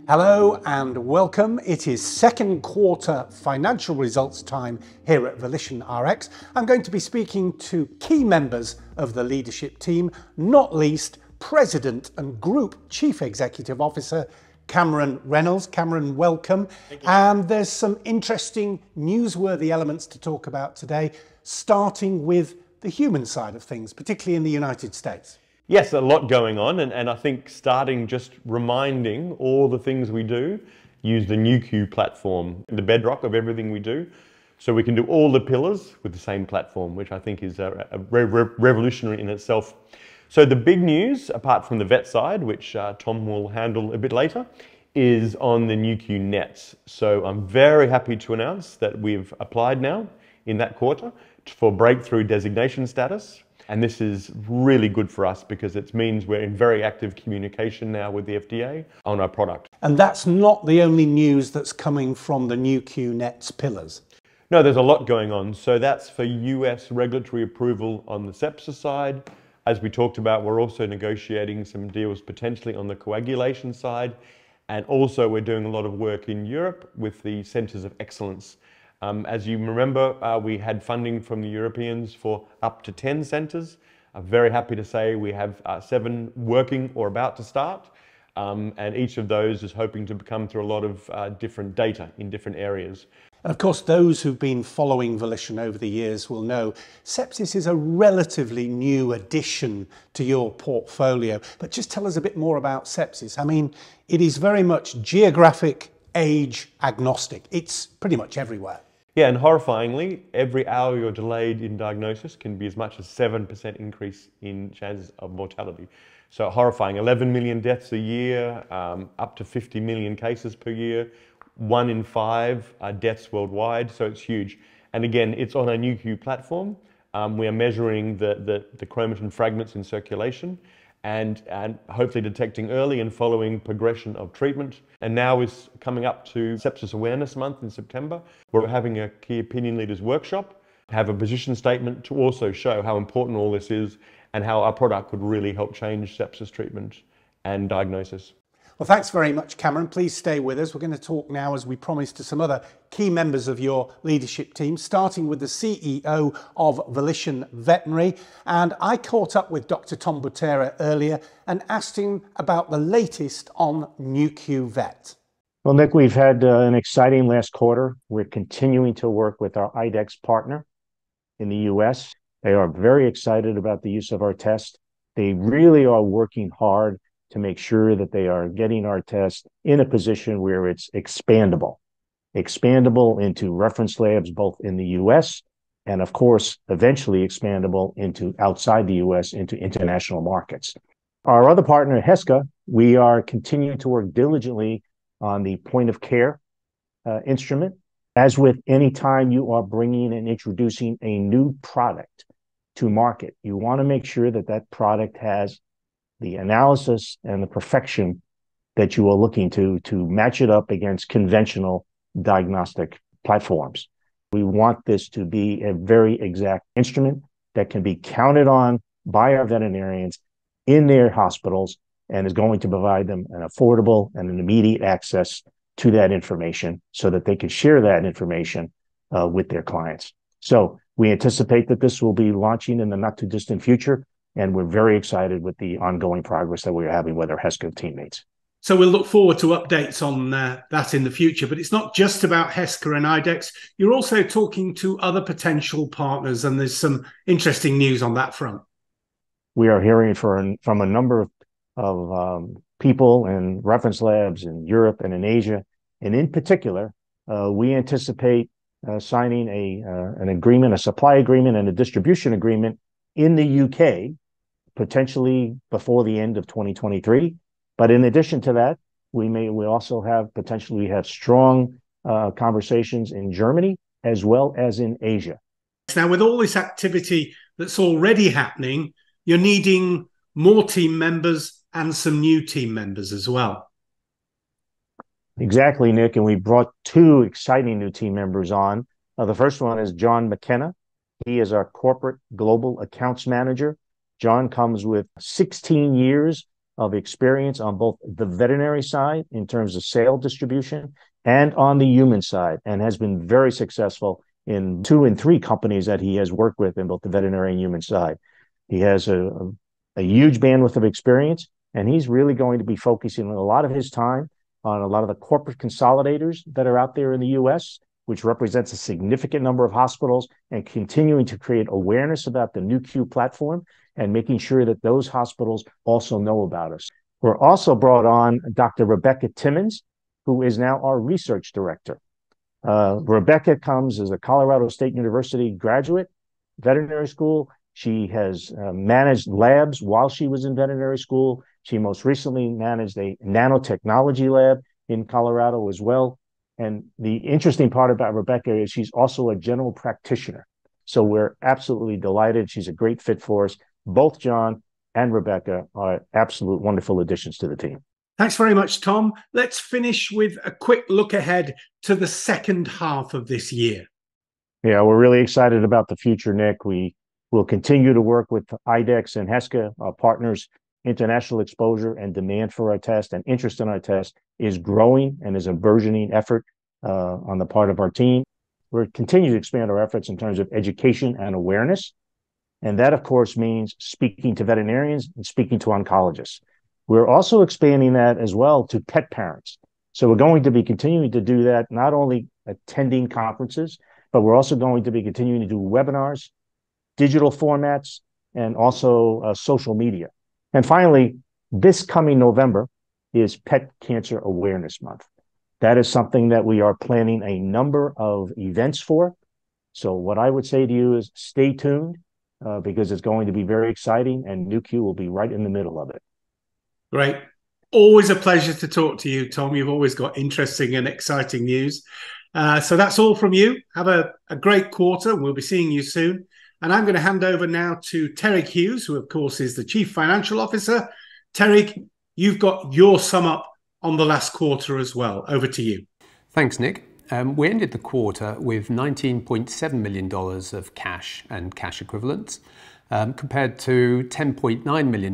Hello and welcome. It is second quarter financial results time here at Volition RX. I'm going to be speaking to key members of the leadership team, not least President and Group Chief Executive Officer Cameron Reynolds. Cameron, welcome. Thank you. And there's some interesting newsworthy elements to talk about today, starting with the human side of things, particularly in the United States. Yes, a lot going on, and I think starting just reminding all the things we do, use the Nu.Q platform, the bedrock of everything we do, so we can do all the pillars with the same platform, which I think is revolutionary in itself. So the big news, apart from the vet side, which Tom will handle a bit later, is on the Nu.Q nets. So I'm very happy to announce that we've applied now in that quarter for breakthrough designation status. And this is really good for us because it means we're in very active communication now with the FDA on our product. And that's not the only news that's coming from the Nu.Q Nets pillars. No, there's a lot going on. So that's for US regulatory approval on the sepsis side. As we talked about, we're also negotiating some deals potentially on the coagulation side. And also we're doing a lot of work in Europe with the Centers of Excellence. As you remember, we had funding from the Europeans for up to 10 centres. I'm very happy to say we have 7 working or about to start, and each of those is hoping to come through a lot of different data in different areas. And of course, those who've been following Volition over the years will know sepsis is a relatively new addition to your portfolio. But just tell us a bit more about sepsis. I mean, it is very much geographic, age agnostic. It's pretty much everywhere. Yeah, and horrifyingly, every hour you're delayed in diagnosis can be as much as 7% increase in chances of mortality. So horrifying, 11 million deaths a year, up to 50 million cases per year, 1 in 5 deaths worldwide, so it's huge. And again, it's on our Nu.Q platform. We are measuring the chromatin fragments in circulation and hopefully detecting early and following progression of treatment. And now is coming up to Sepsis Awareness Month in September. We're having a key opinion leaders workshop, have a position statement to also show how important all this is and how our product could really help change sepsis treatment and diagnosis. Well, thanks very much, Cameron. Please stay with us. We're going to talk now, as we promised, to some other key members of your leadership team, starting with the CEO of Volition Veterinary. And I caught up with Dr. Tom Butera earlier and asked him about the latest on Nu.Q Vet. Well, Nick, we've had an exciting last quarter. We're continuing to work with our IDEXX partner in the US. They are very excited about the use of our test. They really are working hard to make sure that they are getting our test in a position where it's expandable into reference labs, both in the US and, of course, eventually expandable into outside the US, into international markets. Our other partner, Heska, we are continuing to work diligently on the point of care instrument. As with any time you are bringing and introducing a new product to market, you want to make sure that that product has the analysis and the perfection that you are looking to match it up against conventional diagnostic platforms. We want this to be a very exact instrument that can be counted on by our veterinarians in their hospitals and is going to provide them an affordable and an immediate access to that information so that they can share that information with their clients. So we anticipate that this will be launching in the not too distant future. And we're very excited with the ongoing progress that we're having with our Heska teammates. So we'll look forward to updates on that in the future. But it's not just about Heska and IDEXX. You're also talking to other potential partners, and there's some interesting news on that front. We are hearing from a number of people and reference labs in Europe and in Asia. And in particular, we anticipate signing an agreement, a supply agreement and a distribution agreement in the UK, potentially before the end of 2023. But in addition to that, we also have potentially have strong conversations in Germany as well as in Asia. Now, with all this activity that's already happening, you're needing more team members and some new team members as well. Exactly, Nick. And we brought 2 exciting new team members on. The first one is John McKenna. He is our corporate global accounts manager. John comes with 16 years of experience on both the veterinary side in terms of sale distribution and on the human side, and has been very successful in 2 and 3 companies that he has worked with in both the veterinary and human side. He has a huge bandwidth of experience, and he's really going to be focusing a lot of his time on a lot of the corporate consolidators that are out there in the US, which represents a significant number of hospitals, and continuing to create awareness about the Nu.Q platform and making sure that those hospitals also know about us. We're also brought on Dr. Rebecca Timmons, who is now our research director. Rebecca comes as a Colorado State University graduate, veterinary school. She has managed labs while she was in veterinary school. She most recently managed a nanotechnology lab in Colorado as well. And the interesting part about Rebecca is she's also a general practitioner. So we're absolutely delighted. She's a great fit for us. Both John and Rebecca are absolute wonderful additions to the team. Thanks very much, Tom. Let's finish with a quick look ahead to the second half of this year. Yeah, we're really excited about the future, Nick. We will continue to work with IDEXX and Heska, our partners. International exposure and demand for our test and interest in our test is growing and is a burgeoning effort on the part of our team. We're continuing to expand our efforts in terms of education and awareness. And that, of course, means speaking to veterinarians and speaking to oncologists. We're also expanding that as well to pet parents. So we're going to be continuing to do that, not only attending conferences, but we're also going to be continuing to do webinars, digital formats, and also social media. And finally, this coming November is Pet Cancer Awareness Month. That is something that we are planning a number of events for. So what I would say to you is stay tuned because it's going to be very exciting, and Nu.Q will be right in the middle of it. Great. Always a pleasure to talk to you, Tom. You've always got interesting and exciting news. So that's all from you. Have a great quarter. We'll be seeing you soon. And I'm going to hand over now to Terig Hughes, who, of course, is the Chief Financial Officer. Terig, you've got your sum up on the last quarter as well. Over to you. Thanks, Nick. We ended the quarter with $19.7 million of cash and cash equivalents, compared to $10.9 million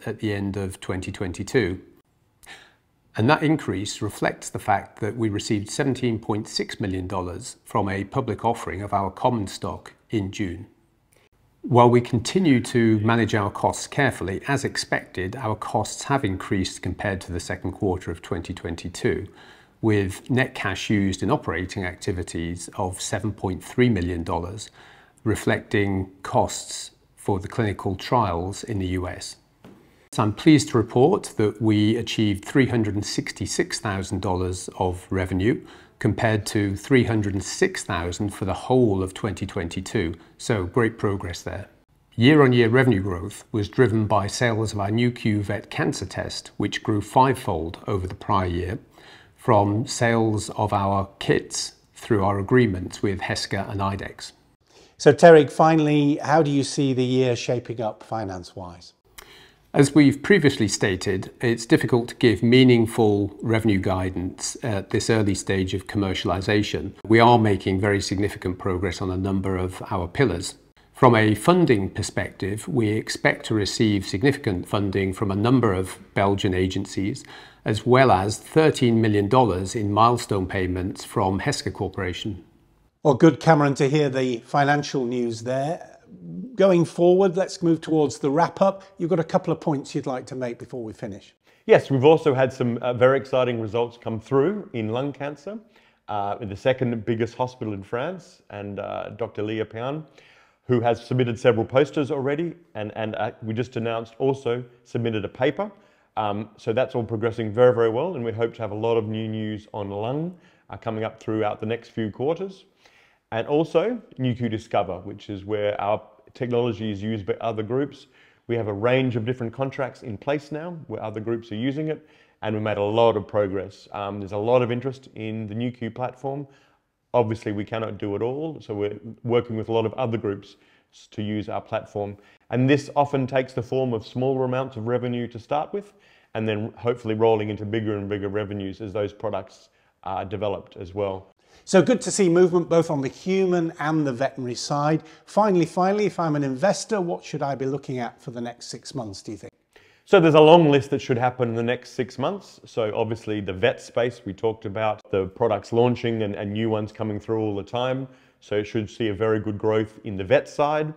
at the end of 2022. And that increase reflects the fact that we received $17.6 million from a public offering of our common stock in June. While we continue to manage our costs carefully, as expected, our costs have increased compared to the second quarter of 2022, with net cash used in operating activities of $7.3 million, reflecting costs for the clinical trials in the US. So I'm pleased to report that we achieved $366,000 of revenue compared to $306,000 for the whole of 2022. So great progress there. Year-on-year revenue growth was driven by sales of our Nu.Q Vet Cancer Test, which grew 5-fold over the prior year, from sales of our kits through our agreements with Heska and IDEXX. So Terig, finally, how do you see the year shaping up finance-wise? As we've previously stated, it's difficult to give meaningful revenue guidance at this early stage of commercialization. We are making very significant progress on a number of our pillars. From a funding perspective, we expect to receive significant funding from a number of Belgian agencies, as well as $13 million in milestone payments from Heska Corporation. Well, good, Cameron, to hear the financial news there. Going forward, let's move towards the wrap-up. You've got a couple of points you'd like to make before we finish. Yes, we've also had some very exciting results come through in lung cancer in the second biggest hospital in France, and Dr. Leah Pian, who has submitted several posters already, and we just announced also submitted a paper. So that's all progressing very, very well, and we hope to have a lot of new news on lung coming up throughout the next few quarters. And also Nu.Q Discover, which is where our technology is used by other groups. We have a range of different contracts in place now where other groups are using it, and we made a lot of progress. There's a lot of interest in the Nu.Q platform. Obviously, we cannot do it all, so we're working with a lot of other groups to use our platform. And this often takes the form of smaller amounts of revenue to start with, and then hopefully rolling into bigger and bigger revenues as those products are developed as well. So good to see movement both on the human and the veterinary side. Finally, if I'm an investor, what should I be looking at for the next 6 months, do you think? So there's a long list that should happen in the next 6 months. So obviously the vet space, we talked about the products launching and new ones coming through all the time. So it should see a very good growth in the vet side.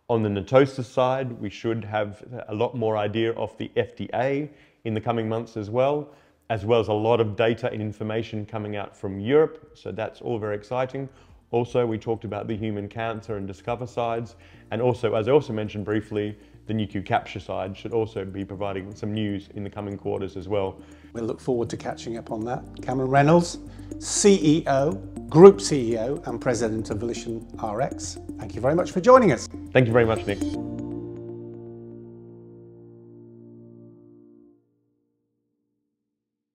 On the NETosis side, we should have a lot more idea of the FDA in the coming months as well as a lot of data and information coming out from Europe. So that's all very exciting. Also, we talked about the human cancer and discover sides. And also, as I also mentioned briefly, the NICU capture side should also be providing some news in the coming quarters as well. We'll look forward to catching up on that. Cameron Reynolds, CEO, Group CEO and President of Volition RX. Thank you very much for joining us. Thank you very much, Nick.